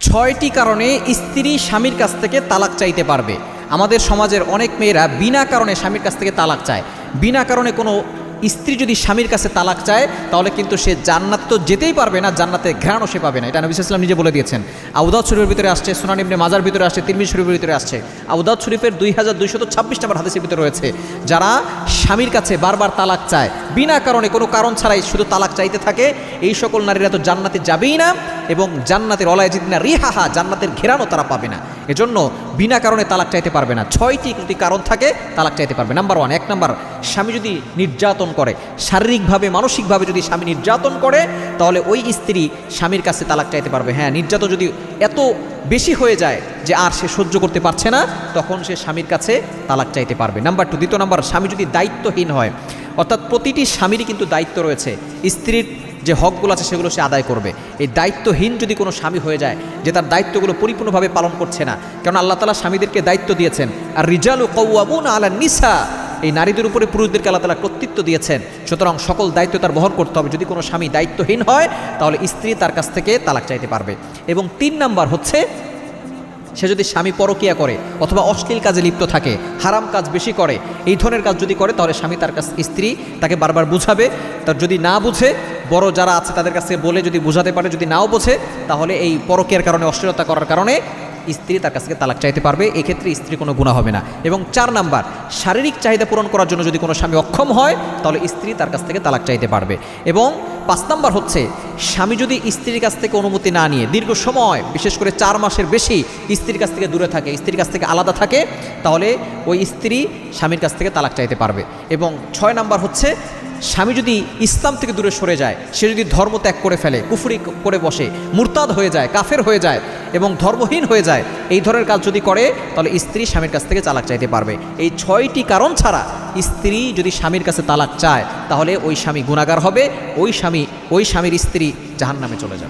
ছয়টি কারণে স্ত্রী স্বামীর কাছ থেকে তালাক চাইতে পারবে। আমাদের সমাজের অনেক মেয়েরা বিনা কারণে স্বামীর কাছ থেকে তালাক চায়। বিনা কারণে কোনো স্ত্রী যদি স্বামীর কাছে তালাক চায় তাহলে কিন্তু সে জান্নাত তো যেতেই পারবে না, জান্নাতের ঘ্রাণও সে পাবে না। এটা নবী সাল্লাল্লাহু আলাইহি ওয়াসাল্লাম নিজে বলে দিয়েছেন। আবু দাউদ শরীফের ভিতরে আসছে, সুনান ইবনে মাজার ভিতরে আসছে, তিরমিজি শরীফের ভিতরে আসছে। আবু দাউদ শরীফের 2226 নম্বর হাদিসের ভিতরে রয়েছে, যারা স্বামীর কাছে বারবার তালাক চায়, বিনা কারণে কোনো কারণ ছাড়াই শুধু তালাক চাইতে থাকে, এই সকল নারীরা তো জান্নাতে যাবেই না এবং জান্নাতের অলায়াজিদিনা রিহাহা, জান্নাতের ঘেরানো তারা পাবে না। এজন্য বিনা কারণে তালাক চাইতে পারবে না। 6টি যদি কারণ থাকে তালাক চাইতে পারবে। নাম্বার 1, 1 নাম্বার, স্বামী যদি নির্যাতন করে, শারীরিকভাবে মানসিকভাবে যদি স্বামী নির্যাতন করে তাহলে ওই স্ত্রী স্বামীর কাছে তালাক চাইতে পারবে। হ্যাঁ, নির্যাতন যদি এত বেশি হয়ে যায় যে আর সে সহ্য করতে পারছে না, তখন সে স্বামীর কাছে তালাক চাইতে পারবে। নাম্বার 2, দ্বিতীয় নাম্বার, স্বামী যদি দায়িত্বহীন হয়, অর্থাৎ প্রতিটি স্বামীরই কিন্তু দায়িত্ব রয়েছে, স্ত্রীর যে হকগুলো আছে সেগুলো সে আদায় করবে। এই দায়িত্বহীন যদি কোনো স্বামী হয়ে যায় যে তার দায়িত্বগুলো পরিপূর্ণভাবে পালন করছে না, কারণ আল্লাহ তাআলা স্বামীদেরকে দায়িত্ব দিয়েছেন, আর রিজালু কাওয়ামুনা আলা নিসা, এই নারীদের উপরে পুরুষদেরকে আল্লাহ তাআলা কর্তৃত্ব দিয়েছেন। সুতরাং সকল দায়িত্ব তার বহন করতে হবে। যদি কোনো স্বামী দায়িত্বহীন হয় তাহলে স্ত্রী তার কাছ থেকে তালাক চাইতে পারবে। এবং 3 নাম্বার হচ্ছে, সে যদি স্বামী পরকিয়া করে অথবা অশ্লীল কাজে লিপ্ত থাকে, হারাম কাজ বেশি করে, এই ধরনের কাজ যদি করে তাহলে স্বামী তার কাছে, স্ত্রী তাকে বারবার বুঝাবে। তার যদি না বুঝে, বড় যারা আছে তাদের কাছে বলে যদি বুঝাতে পারে, যদি নাও বোঝে তাহলে এই পরকিয়ার কারণে, অশ্লীলতা করার কারণে স্ত্রী তার কাছ থেকে তালাক চাইতে পারবে। এক্ষেত্রে স্ত্রী কোনো গুনাহ হবে না। এবং 4 নাম্বার, শারীরিক চাহিদা পূরণ করার জন্য যদি কোনো স্বামী অক্ষম হয় তাহলে স্ত্রী তার কাছ থেকে তালাক চাইতে পারবে। এবং 5 নাম্বার হচ্ছে, স্বামী যদি স্ত্রীর কাছ থেকে অনুমতি না নিয়ে দীর্ঘ সময়, বিশেষ করে 4 মাসের বেশি স্ত্রীর কাছ থেকে দূরে থাকে, স্ত্রীর কাছ থেকে আলাদা থাকে, তাহলে ওই স্ত্রী স্বামীর কাছ থেকে তালাক চাইতে পারবে। এবং 6 নাম্বার হচ্ছে, স্বামী যদি ইসলাম থেকে দূরে সরে যায়, সে যদি ধর্ম ত্যাগ করে ফেলে, কুফরি করে বসে, মুরতাদ হয়ে যায়, কাফের হয়ে যায় এবং ধর্মহীন হয়ে যায়, এই ধরনের কাজ যদি করে তাহলে স্ত্রী স্বামীর কাছ থেকে তালাক চাইতে পারবে। এই 6টি কারণ ছাড়া স্ত্রী যদি স্বামীর কাছে তালাক চায় তাহলে ওই স্বামী গুনাহগার হবে, ওই স্বামীর স্ত্রী জাহান্নামে চলে যাবে।